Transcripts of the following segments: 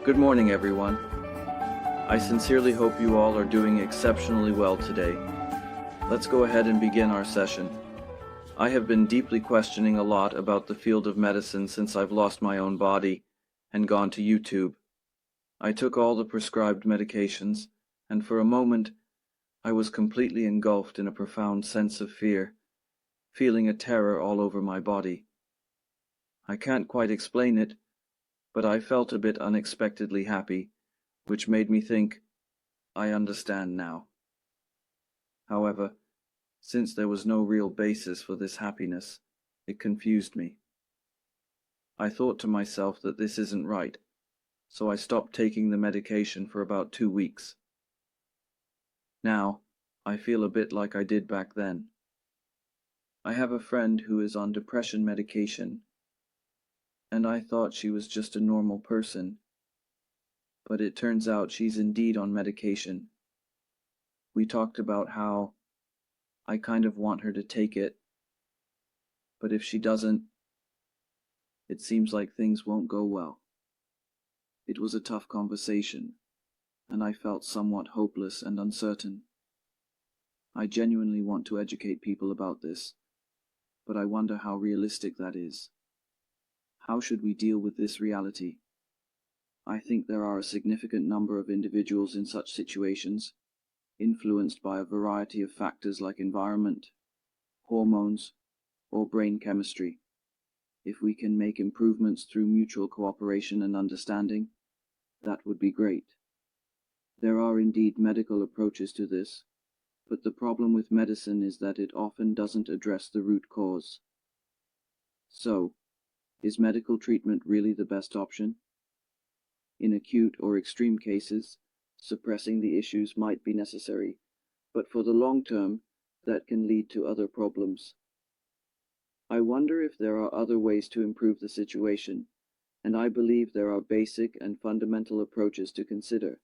Good morning, everyone. I sincerely hope you all are doing exceptionally well today. Let's go ahead and begin our session. I have been deeply questioning a lot about the field of medicine since I've lost my own body and gone to YouTube. I took all the prescribed medications, and for a moment, I was completely engulfed in a profound sense of fear, feeling a terror all over my body. I can't quite explain it, but I felt a bit unexpectedly happy, which made me think, I understand now. However, since there was no real basis for this happiness, it confused me. I thought to myself that this isn't right, so I stopped taking the medication for about 2 weeks. Now, I feel a bit like I did back then. I have a friend who is on depression medication, and I thought she was just a normal person, but it turns out she's indeed on medication. We talked about how I kind of want her to take it, but if she doesn't, it seems like things won't go well. It was a tough conversation, and I felt somewhat hopeless and uncertain. I genuinely want to educate people about this, but I wonder how realistic that is. How should we deal with this reality? I think there are a significant number of individuals in such situations, influenced by a variety of factors like environment, hormones, or brain chemistry. If we can make improvements through mutual cooperation and understanding, that would be great. There are indeed medical approaches to this, but the problem with medicine is that it often doesn't address the root cause. So, is medical treatment really the best option? In acute or extreme cases, suppressing the issues might be necessary, but for the long term, that can lead to other problems. I wonder if there are other ways to improve the situation, and I believe there are basic and fundamental approaches to consider.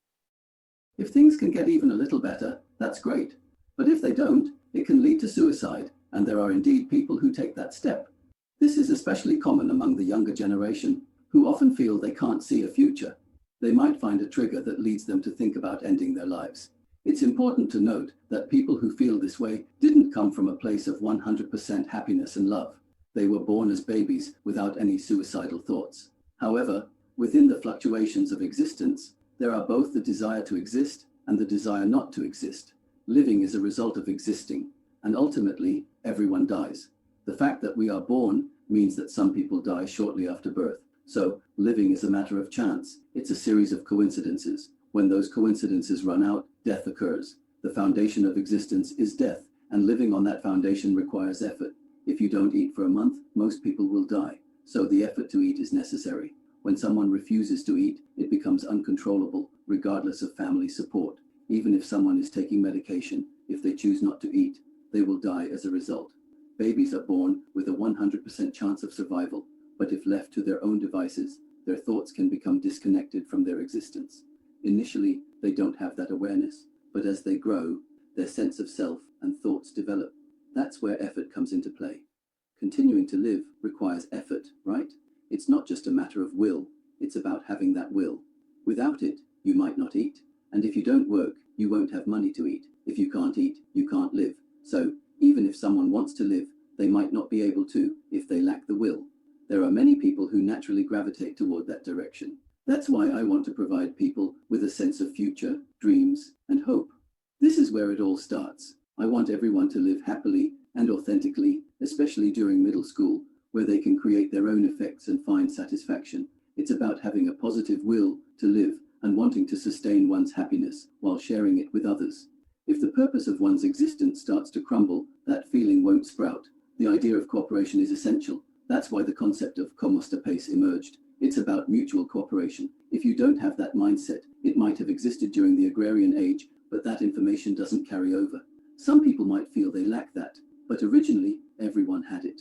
If things can get even a little better, that's great. But if they don't, it can lead to suicide, and there are indeed people who take that step. This is especially common among the younger generation, who often feel they can't see a future. They might find a trigger that leads them to think about ending their lives. It's important to note that people who feel this way didn't come from a place of 100% happiness and love. They were born as babies without any suicidal thoughts. However, within the fluctuations of existence, there are both the desire to exist and the desire not to exist. Living is a result of existing, and ultimately, everyone dies. The fact that we are born means that some people die shortly after birth. So, living is a matter of chance. It's a series of coincidences. When those coincidences run out, death occurs. The foundation of existence is death, and living on that foundation requires effort. If you don't eat for a month, most people will die. So the effort to eat is necessary. When someone refuses to eat, it becomes uncontrollable, regardless of family support. Even if someone is taking medication, if they choose not to eat, they will die as a result. Babies are born with a 100% chance of survival, but if left to their own devices, their thoughts can become disconnected from their existence. Initially, they don't have that awareness, but as they grow, their sense of self and thoughts develop. That's where effort comes into play. Continuing to live requires effort, right? It's not just a matter of will, it's about having that will. Without it, you might not eat, and if you don't work, you won't have money to eat. If you can't eat, you can't live. So, even if someone wants to live, they might not be able to if they lack the will. There are many people who naturally gravitate toward that direction. That's why I want to provide people with a sense of future, dreams, and hope. This is where it all starts. I want everyone to live happily and authentically, especially during middle school, where they can create their own effects and find satisfaction. It's about having a positive will to live and wanting to sustain one's happiness while sharing it with others. If the purpose of one's existence starts to crumble, that feeling won't sprout. The idea of cooperation is essential. That's why the concept of 𝗷𝗄𝐴 emerged. It's about mutual cooperation. If you don't have that mindset, it might have existed during the agrarian age, but that information doesn't carry over. Some people might feel they lack that, but originally, everyone had it.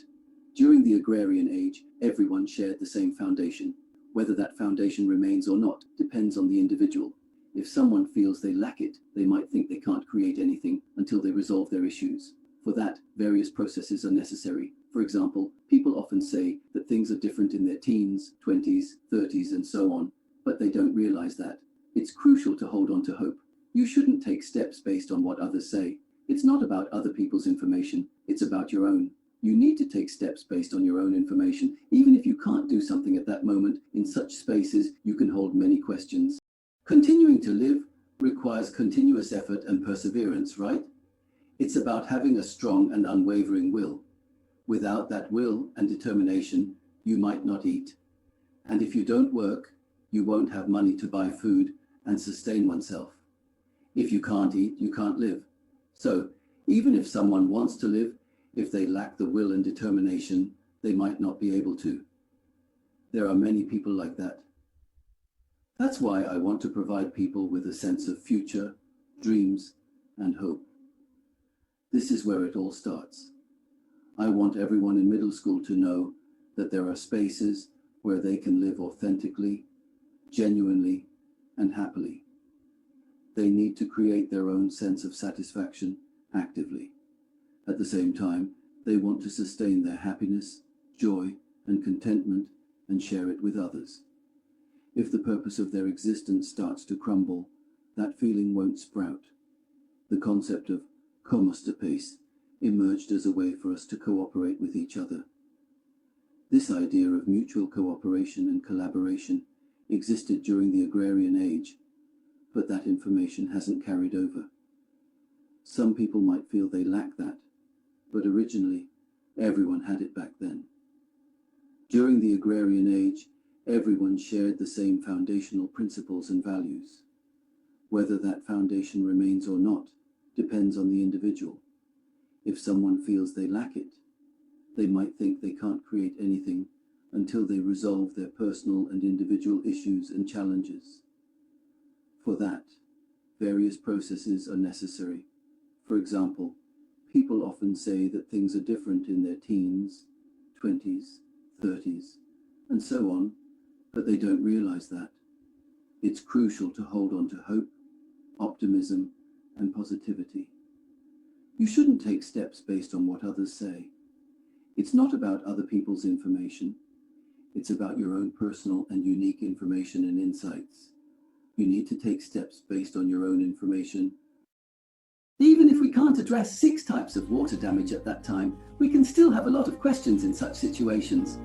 During the agrarian age, everyone shared the same foundation. Whether that foundation remains or not depends on the individual. If someone feels they lack it, they might think they can't create anything until they resolve their issues. For that, various processes are necessary. For example, people often say that things are different in their teens, 20s, 30s, and so on. but they don't realize that. It's crucial to hold on to hope. You shouldn't take steps based on what others say. It's not about other people's information, it's about your own. You need to take steps based on your own information. Even if you can't do something at that moment, in such spaces, you can hold many questions. Continuing to live requires continuous effort and perseverance, right? It's about having a strong and unwavering will. Without that will and determination, you might not eat. And if you don't work, you won't have money to buy food and sustain oneself. If you can't eat, you can't live. So, even if someone wants to live, if they lack the will and determination, they might not be able to. There are many people like that. That's why I want to provide people with a sense of future, dreams, and hope. This is where it all starts. I want everyone in middle school to know that there are spaces where they can live authentically, genuinely, and happily. They need to create their own sense of satisfaction actively. At the same time, they want to sustain their happiness, joy, and contentment and share it with others. If the purpose of their existence starts to crumble, that feeling won't sprout. The concept of 𝗏 emerged as a way for us to cooperate with each other. This idea of mutual cooperation and collaboration existed during the agrarian age, but that information hasn't carried over. Some people might feel they lack that, but originally, everyone had it back then. During the agrarian age, everyone shared the same foundational principles and values. Whether that foundation remains or not depends on the individual. If someone feels they lack it, they might think they can't create anything until they resolve their personal and individual issues and challenges. For that, various processes are necessary. For example, people often say that things are different in their teens, 20s, 30s, and so on, but they don't realize that. It's crucial to hold on to hope, optimism, and positivity. You shouldn't take steps based on what others say. It's not about other people's information. It's about your own personal and unique information and insights. You need to take steps based on your own information. Even if we can't address 6 types of water damage at that time, we can still have a lot of questions in such situations.